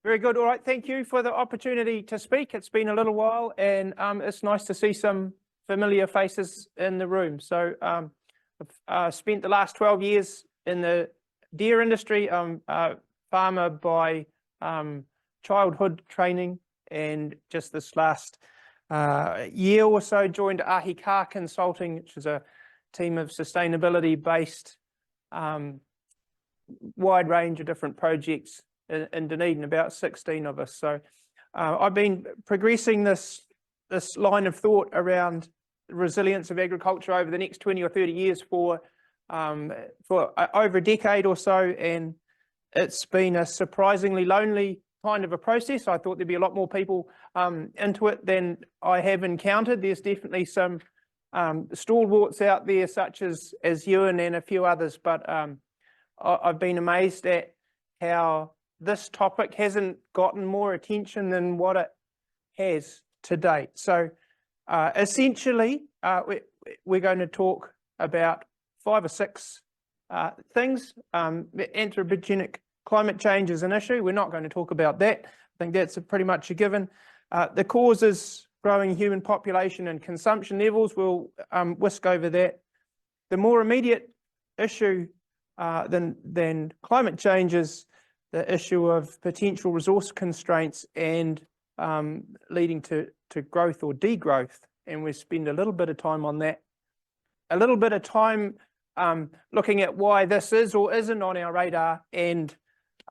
Very good. All right. Thank you for the opportunity to speak. It's been a little while, and it's nice to see some familiar faces in the room. So I've spent the last 12 years in the deer industry. I'm a farmer by childhood training, and just this last year or so joined Ahi Car Consulting, which is a team of sustainability-based wide range of different projects in Dunedin, about 16 of us. So I've been progressing this line of thought around the resilience of agriculture over the next 20 or 30 years for over a decade or so, and it's been a surprisingly lonely kind of a process. I thought there'd be a lot more people into it than I have encountered. There's definitely some stalwarts out there, such as Ewan and a few others, but I've been amazed at how this topic hasn't gotten more attention than what it has to date. So essentially, we're going to talk about 5 or 6 things. Anthropogenic climate change is an issue. We're not going to talk about that. I think that's pretty much a given. The causes: growing human population and consumption levels. We'll whisk over that. The more immediate issue than climate change is the issue of potential resource constraints and leading to growth or degrowth. And we spend a little bit of time on that. A little bit of time looking at why this is or isn't on our radar, and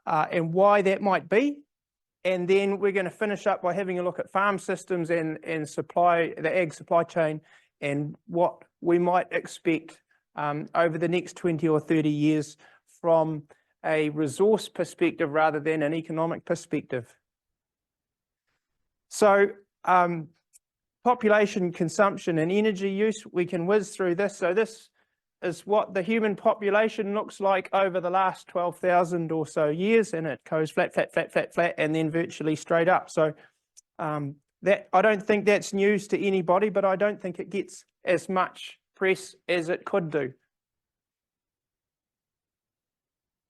why that might be. And then we're going to finish up by having a look at farm systems and the ag supply chain, and what we might expect over the next 20 or 30 years from a resource perspective rather than an economic perspective. So population, consumption and energy use, we can whiz through this. So this is what the human population looks like over the last 12,000 or so years, and it goes flat, flat, flat, flat, flat, and then virtually straight up. So that, I don't think that's news to anybody, but I don't think it gets as much press as it could do.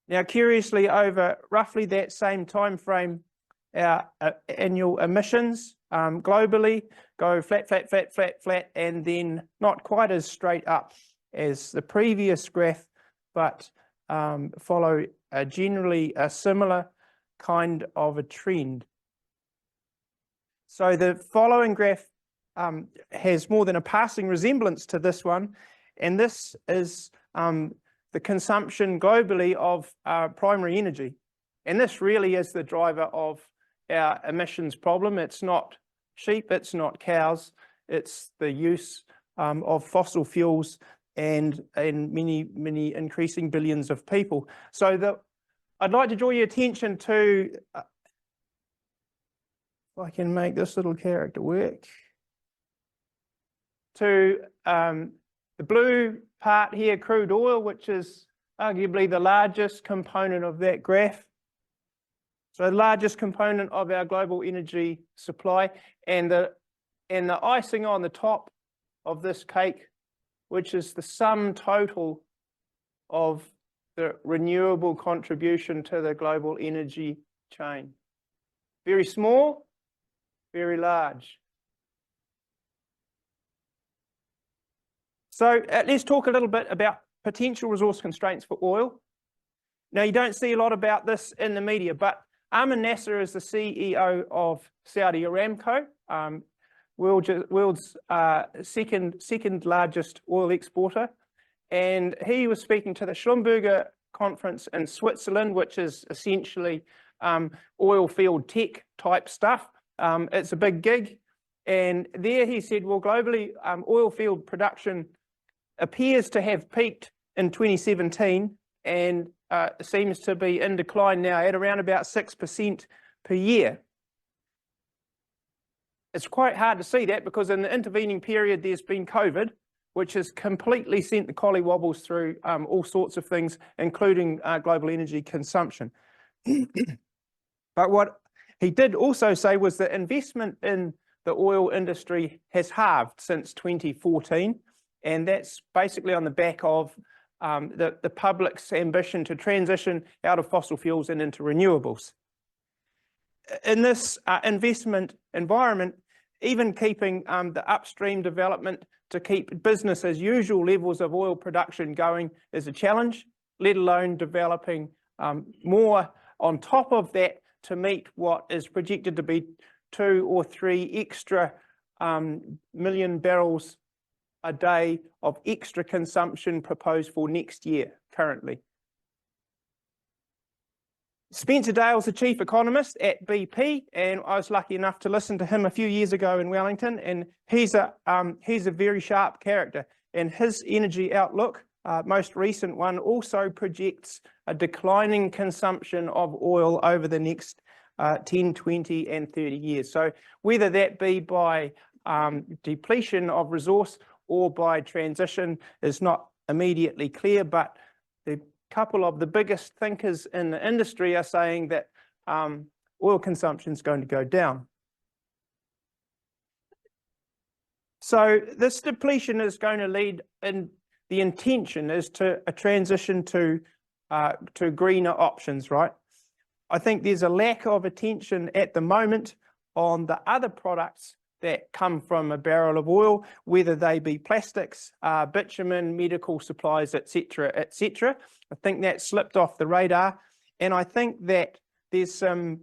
Now, curiously, over roughly that same time frame, our annual emissions globally go flat, flat, flat, flat, flat, and then not quite as straight up as the previous graph, but follow generally a similar kind of a trend. So the following graph has more than a passing resemblance to this one, and this is the consumption globally of primary energy. And this really is the driver of our emissions problem. It's not sheep, it's not cows, it's the use of fossil fuels and many increasing billions of people. So I'd like to draw your attention to, if I can make this little character work, to the blue part here, crude oil, which is arguably the largest component of that graph. So the largest component of our global energy supply, and the icing on the top of this cake, which is the sum total of the renewable contribution to the global energy chain. Very small, very large. So let's talk a little bit about potential resource constraints for oil. Now, you don't see a lot about this in the media, but Amin Nasser is the CEO of Saudi Aramco, world's second largest oil exporter. And he was speaking to the Schlumberger conference in Switzerland, which is essentially oil field tech type stuff. It's a big gig. And there he said, well, globally, oil field production appears to have peaked in 2017 and seems to be in decline now at around about 6% per year. It's quite hard to see that because in the intervening period there's been COVID, which has completely sent the collywobbles through all sorts of things, including global energy consumption. But what he did also say was that investment in the oil industry has halved since 2014. And that's basically on the back of the public's ambition to transition out of fossil fuels and into renewables. in this investment environment, even keeping the upstream development to keep business as usual levels of oil production going is a challenge, let alone developing more on top of that to meet what is projected to be 2 or 3 extra million barrels a day of extra consumption proposed for next year currently. Spencer Dale's the chief economist at BP, and I was lucky enough to listen to him a few years ago in Wellington, and he's a very sharp character, and his energy outlook, most recent one, also projects a declining consumption of oil over the next 10, 20 and 30 years. So whether that be by depletion of resource or by transition is not immediately clear, but the couple of the biggest thinkers in the industry are saying that oil consumption is going to go down. So this depletion is going to lead, and the intention is to a transition to greener options, right? I think there's a lack of attention at the moment on the other products that come from a barrel of oil, whether they be plastics, bitumen, medical supplies, etc., etc. I think that slipped off the radar, and I think that there's some,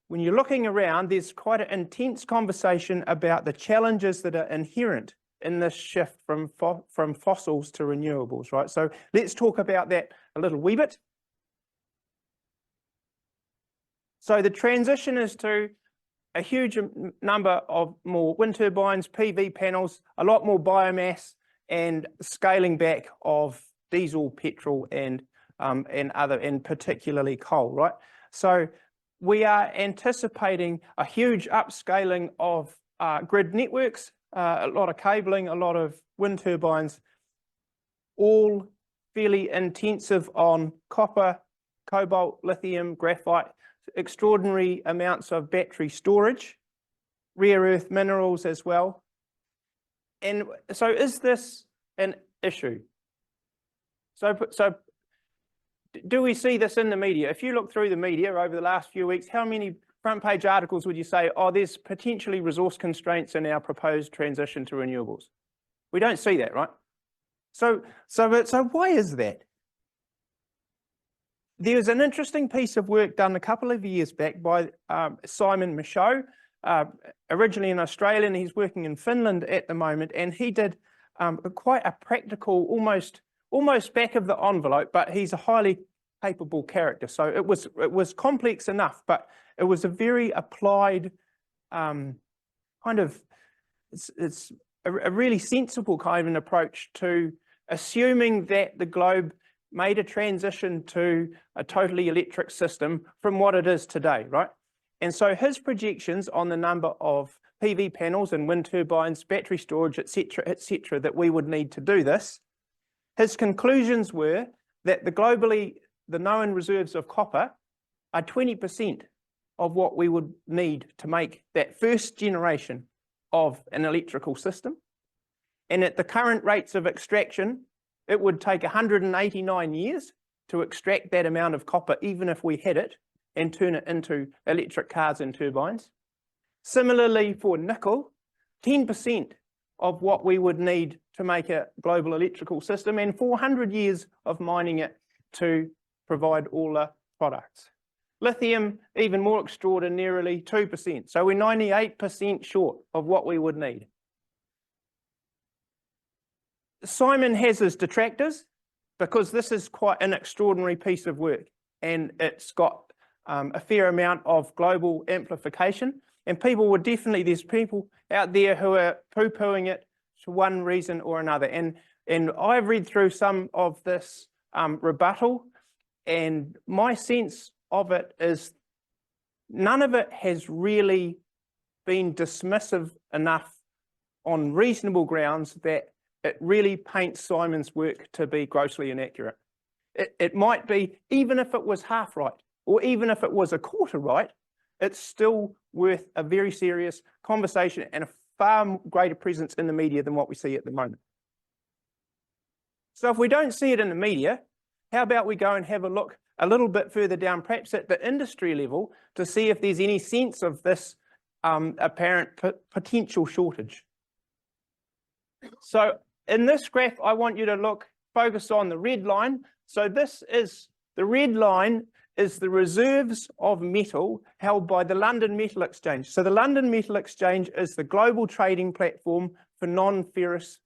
when you're looking around, there's quite an intense conversation about the challenges that are inherent in this shift from fossils to renewables, right? So let's talk about that a little wee bit. So the transition is to a huge number of more wind turbines, PV panels, a lot more biomass, and scaling back of diesel, petrol, and particularly coal, right? So we are anticipating a huge upscaling of grid networks, a lot of cabling, a lot of wind turbines, all fairly intensive on copper, cobalt, lithium, graphite, extraordinary amounts of battery storage, rare earth minerals as well. And so is this an issue? So do we see this in the media? If you look through the media over the last few weeks, how many front page articles would you say, oh, there's potentially resource constraints in our proposed transition to renewables? We don't see that, right? So why is that? There's an interesting piece of work done a couple of years back by Simon Michaud, originally an Australian. He's working in Finland at the moment, and he did quite a practical, almost back of the envelope, but he's a highly capable character. So it was complex enough, but it was a very applied kind of, it's a really sensible kind of an approach to assuming that the globe made a transition to a totally electric system from what it is today, right? And so his projections on the number of PV panels and wind turbines, battery storage, etc., that we would need to do this, his conclusions were that globally, the known reserves of copper are 20% of what we would need to make that first generation of an electrical system. And at the current rates of extraction, it would take 189 years to extract that amount of copper, even if we had it, and turn it into electric cars and turbines. Similarly, for nickel, 10% of what we would need to make a global electrical system, and 400 years of mining it to provide all the products. Lithium, even more extraordinarily, 2%. So we're 98% short of what we would need. Simon has his detractors because this is quite an extraordinary piece of work, and it's got a fair amount of global amplification, and people would definitely, there's people out there who are poo-pooing it for one reason or another, and I've read through some of this rebuttal, and my sense of it is none of it has really been dismissive enough on reasonable grounds that it really paints Simon's work to be grossly inaccurate. It might be, even if it was half right, or even if it was a quarter right, it's still worth a very serious conversation and a far greater presence in the media than what we see at the moment. So if we don't see it in the media, how about we go and have a look a little bit further down, perhaps at the industry level, to see if there's any sense of this apparent potential shortage. So in this graph, I want you to focus on the red line. So the red line is the reserves of metal held by the London Metal Exchange. So the London Metal Exchange is the global trading platform for non-ferrous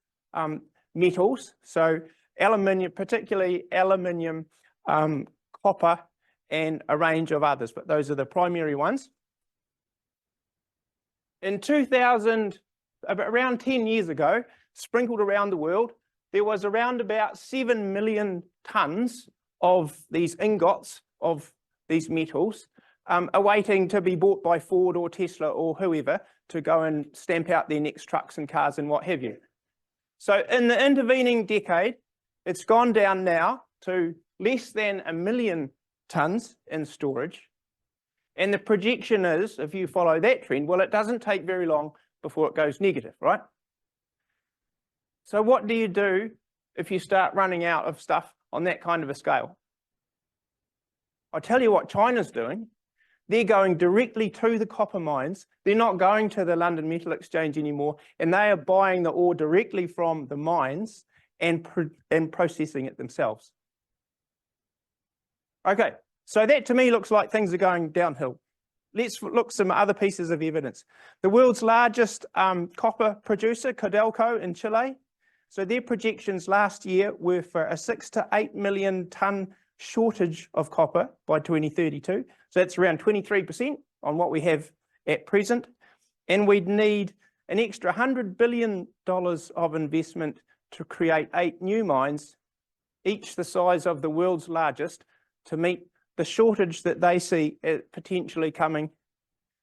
metals. So aluminium, particularly aluminium, copper, and a range of others, but those are the primary ones. In 2000, around 10 years ago, sprinkled around the world, there was around about 7 million tons of these ingots of these metals awaiting to be bought by Ford or Tesla or whoever to go and stamp out their next trucks and cars and what have you. So in the intervening decade, it's gone down now to less than 1 million tons in storage. And the projection is, if you follow that trend, well, it doesn't take very long before it goes negative, right? So what do you do if you start running out of stuff on that kind of a scale? I tell you what China's doing. They're going directly to the copper mines. They're not going to the London Metal Exchange anymore, and they are buying the ore directly from the mines and processing it themselves. Okay, so that to me looks like things are going downhill. Let's look at some other pieces of evidence. The world's largest copper producer, Codelco in Chile, so their projections last year were for a 6 to 8 million ton shortage of copper by 2032. So that's around 23% on what we have at present. And we'd need an extra $100 billion of investment to create 8 new mines, each the size of the world's largest, to meet the shortage that they see potentially coming.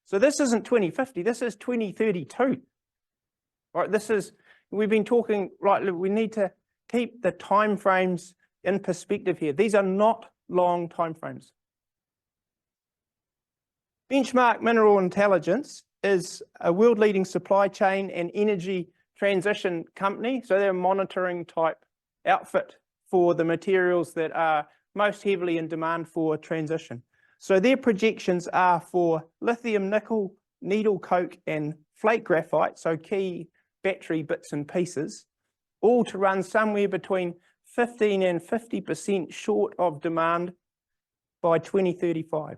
So this isn't 2050, this is 2032. Right, we've been talking, right, we need to keep the timeframes in perspective here. These are not long timeframes. Benchmark Mineral Intelligence is a world-leading supply chain and energy transition company. So they're a monitoring type outfit for the materials that are most heavily in demand for transition. So their projections are for lithium, nickel, needle coke, and flake graphite, so key battery bits and pieces, all to run somewhere between 15 and 50% short of demand by 2035.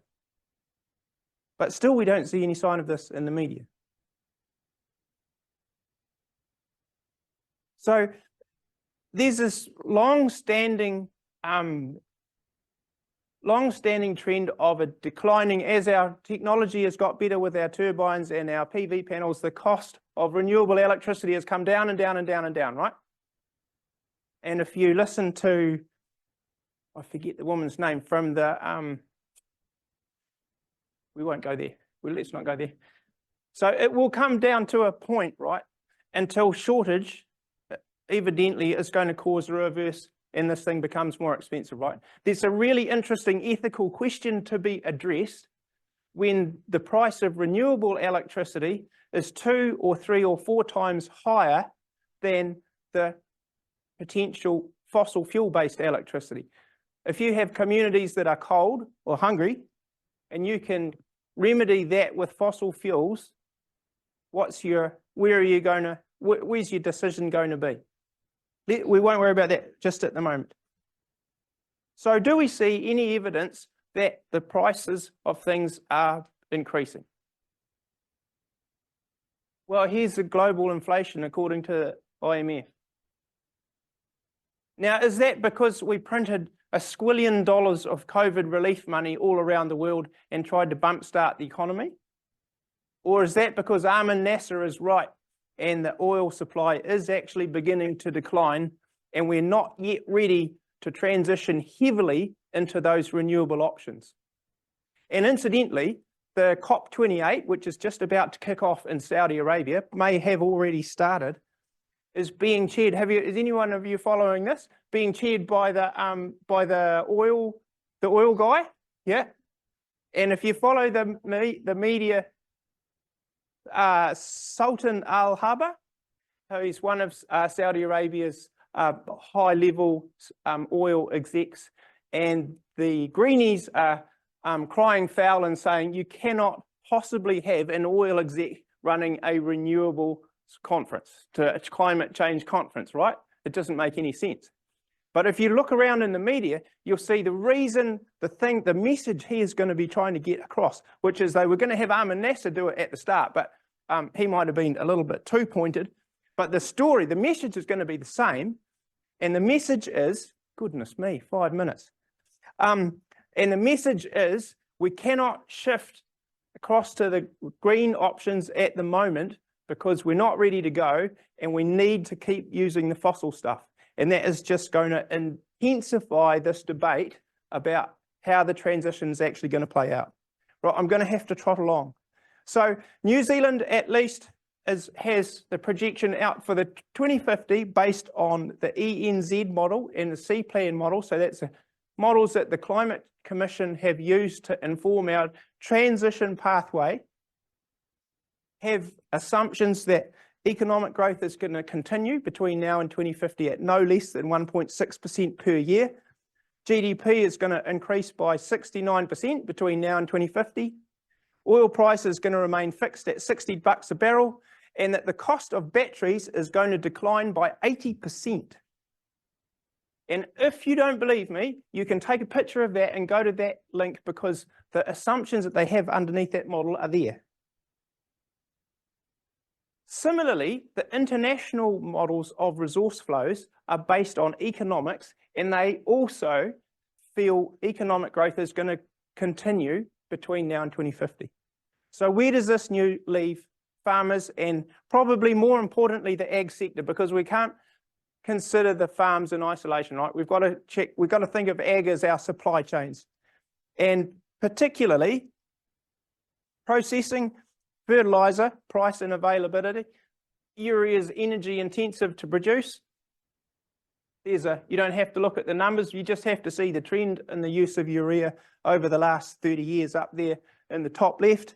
But still, we don't see any sign of this in the media. So there's this long-standing trend of a declining, as our technology has got better with our turbines and our PV panels, the cost of renewable electricity has come down and down and down and down, right? And if you listen to, I forget the woman's name from the, we won't go there. Let's not go there. So it will come down to a point, right, until shortage evidently is going to cause a reverse and this thing becomes more expensive, right? There's a really interesting ethical question to be addressed when the price of renewable electricity is 2 or 3 or 4 times higher than the potential fossil fuel-based electricity. If you have communities that are cold or hungry, and you can remedy that with fossil fuels, where's your decision going to be? We won't worry about that just at the moment. So do we see any evidence that the prices of things are increasing? Well, here's the global inflation according to IMF. Now, is that because we printed $1 squillion of COVID relief money all around the world and tried to bump start the economy? Or is that because Armin Nasser is right and the oil supply is actually beginning to decline and we're not yet ready to transition heavily into those renewable options? And incidentally, the COP28, which is just about to kick off in Saudi Arabia, may have already started, is being chaired. Is anyone of you following this? Being chaired by the oil guy, yeah. And if you follow the media, Sultan Al Jaber, who's one of Saudi Arabia's high-level oil execs, And the greenies are crying foul and saying you cannot possibly have an oil exec running a renewable conference, to a climate change conference, right? It doesn't make any sense. But if you look around in the media, you'll see the reason, the message he is going to be trying to get across, which is they were going to have Armin Nasser do it at the start, but he might have been a little bit too pointed. But the story, the message is going to be the same. And the message is, goodness me, 5 minutes. And the message is we cannot shift across to the green options at the moment because we're not ready to go and we need to keep using the fossil stuff. And that is just going to intensify this debate about how the transition is actually going to play out. Right, I'm going to have to trot along. So New Zealand at least has the projection out for the 2050 based on the ENZ model and the C-plan model. So that's the models that the Climate Commission have used to inform our transition pathway, have assumptions that economic growth is going to continue between now and 2050 at no less than 1.6% per year. GDP is going to increase by 69% between now and 2050. Oil price is going to remain fixed at $60 a barrel, and that the cost of batteries is going to decline by 80%. And if you don't believe me, you can take a picture of that and go to that link because the assumptions that they have underneath that model are there. Similarly, the international models of resource flows are based on economics, and they also feel economic growth is going to continue between now and 2050. So where does this leave farmers and probably more importantly the ag sector? Because we can't consider the farms in isolation, right? We've got to think of ag as our supply chains, and particularly processing, fertilizer, price and availability. Urea is energy intensive to produce. You don't have to look at the numbers, you just have to see the trend in the use of urea over the last 30 years up there in the top left.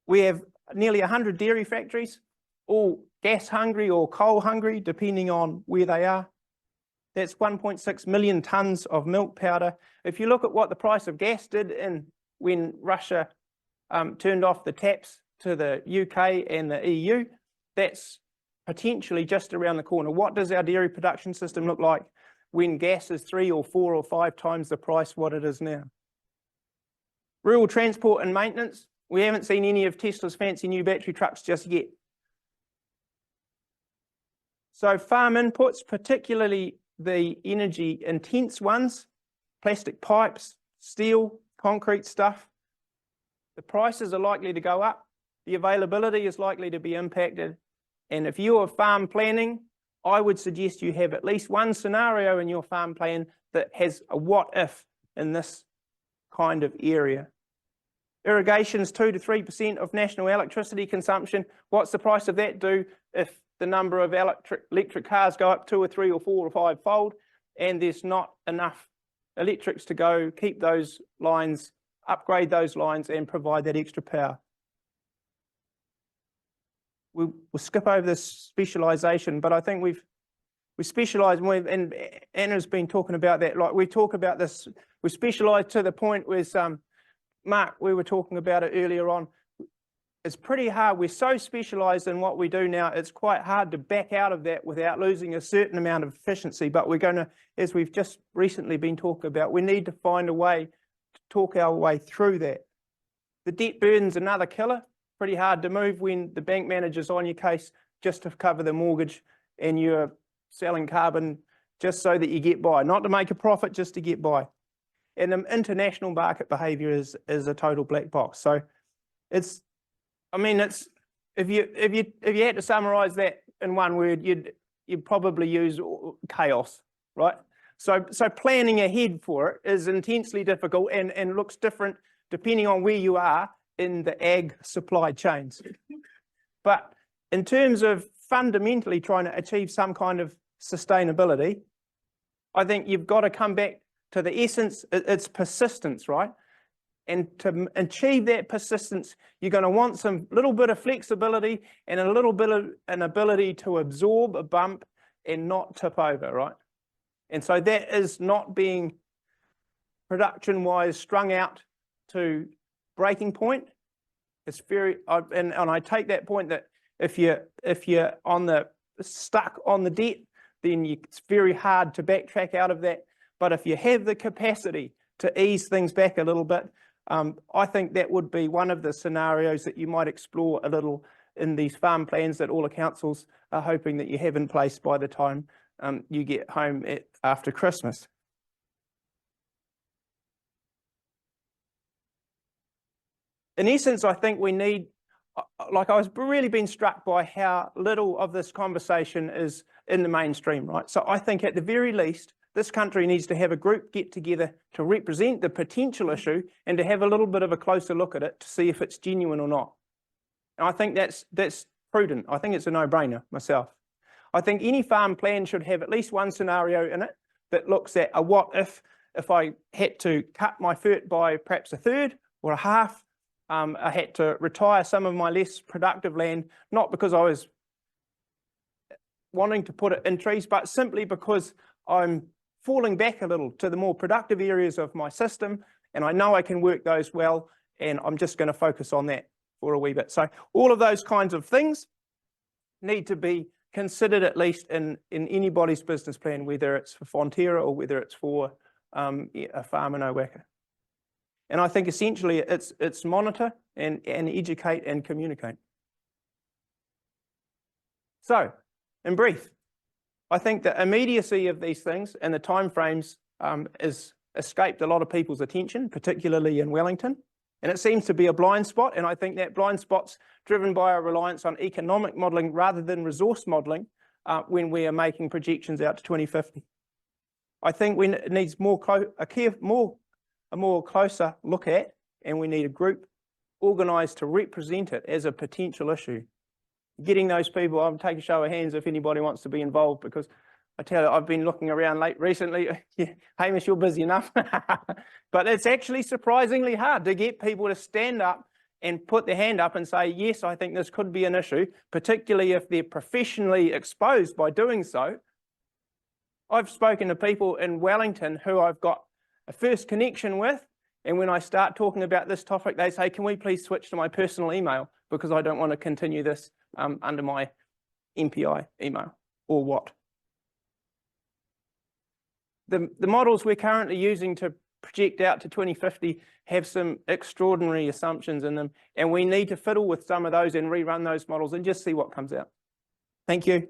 We have nearly 100 dairy factories, all gas hungry or coal hungry, depending on where they are. That's 1.6 million tonnes of milk powder. If you look at what the price of gas did when Russia turned off the taps to the UK and the EU, that's potentially just around the corner. What does our dairy production system look like when gas is 3 or 4 or 5 times the price what it is now? Rural transport and maintenance. We haven't seen any of Tesla's fancy new battery trucks just yet. So farm inputs, particularly the energy intense ones, plastic pipes, steel, concrete stuff, the prices are likely to go up. The availability is likely to be impacted. And if you are farm planning, I would suggest you have at least one scenario in your farm plan that has a what if in this kind of area. Irrigation is 2 to 3% of national electricity consumption. What's the price of that do if the number of electric cars go up 2 or 3 or 4 or 5 fold and there's not enough electrics to go keep those lines, upgrade those lines and provide that extra power? We'll skip over this specialisation, but I think we specialise, and Anna's been talking about that. Like we talk about this, we specialise to the point where Mark, we were talking about it earlier on. It's pretty hard. We're so specialised in what we do now, it's quite hard to back out of that without losing a certain amount of efficiency. But we're going to, as we've just recently been talking about, we need to find a way to talk our way through that. The debt burden's another killer. Pretty hard to move when the bank manager's on your case just to cover the mortgage and you're selling carbon just so that you get by, not to make a profit, just to get by. And the international market behaviour is a total black box. So if you had to summarise that in one word, you'd probably use chaos, right? So planning ahead for it is intensely difficult and looks different depending on where you are in the ag supply chains. But in terms of fundamentally trying to achieve some kind of sustainability, I think you've got to come back to the essence. It's persistence, right? And to achieve that persistence, you're going to want some little bit of flexibility and a little bit of an ability to absorb a bump and not tip over, right? And so that is not being production-wise strung out to breaking point. It's and I take that point that if you're stuck on the debt, then it's very hard to backtrack out of that. But if you have the capacity to ease things back a little bit, I think that would be one of the scenarios that you might explore a little in these farm plans that all the councils are hoping that you have in place by the time you get home after Christmas. In essence, I think we need, like I was really been struck by how little of this conversation is in the mainstream, right? So I think at the very least, this country needs to have a group get together to represent the potential issue and to have a little bit of a closer look at it to see if it's genuine or not. And I think that's prudent. I think it's a no-brainer myself. I think any farm plan should have at least one scenario in it that looks at a what if I had to cut my FERT by perhaps a third or a half. I had to retire some of my less productive land, not because I was wanting to put it in trees, but simply because I'm falling back a little to the more productive areas of my system, and I know I can work those well, and I'm just going to focus on that for a wee bit. So all of those kinds of things need to be considered at least in anybody's business plan, whether it's for Fonterra or whether it's for a farm in Owaka. And I think essentially it's monitor and educate and communicate. So, in brief, I think the immediacy of these things and the timeframes has escaped a lot of people's attention, particularly in Wellington. And it seems to be a blind spot, and I think that blind spot's driven by a reliance on economic modelling rather than resource modelling when we are making projections out to 2050. I think it needs a more closer look at, and we need a group organised to represent it as a potential issue. Getting those people, I'll take a show of hands if anybody wants to be involved, because I tell you, I've been looking around recently. Yeah, Hamish, you're busy enough. But it's actually surprisingly hard to get people to stand up and put their hand up and say, yes, I think this could be an issue, particularly if they're professionally exposed by doing so. I've spoken to people in Wellington who I've got a first connection with, and when I start talking about this topic, they say, can we please switch to my personal email because I don't want to continue this under my MPI email or what. The models we're currently using to project out to 2050 have some extraordinary assumptions in them, and we need to fiddle with some of those and rerun those models and just see what comes out. Thank you.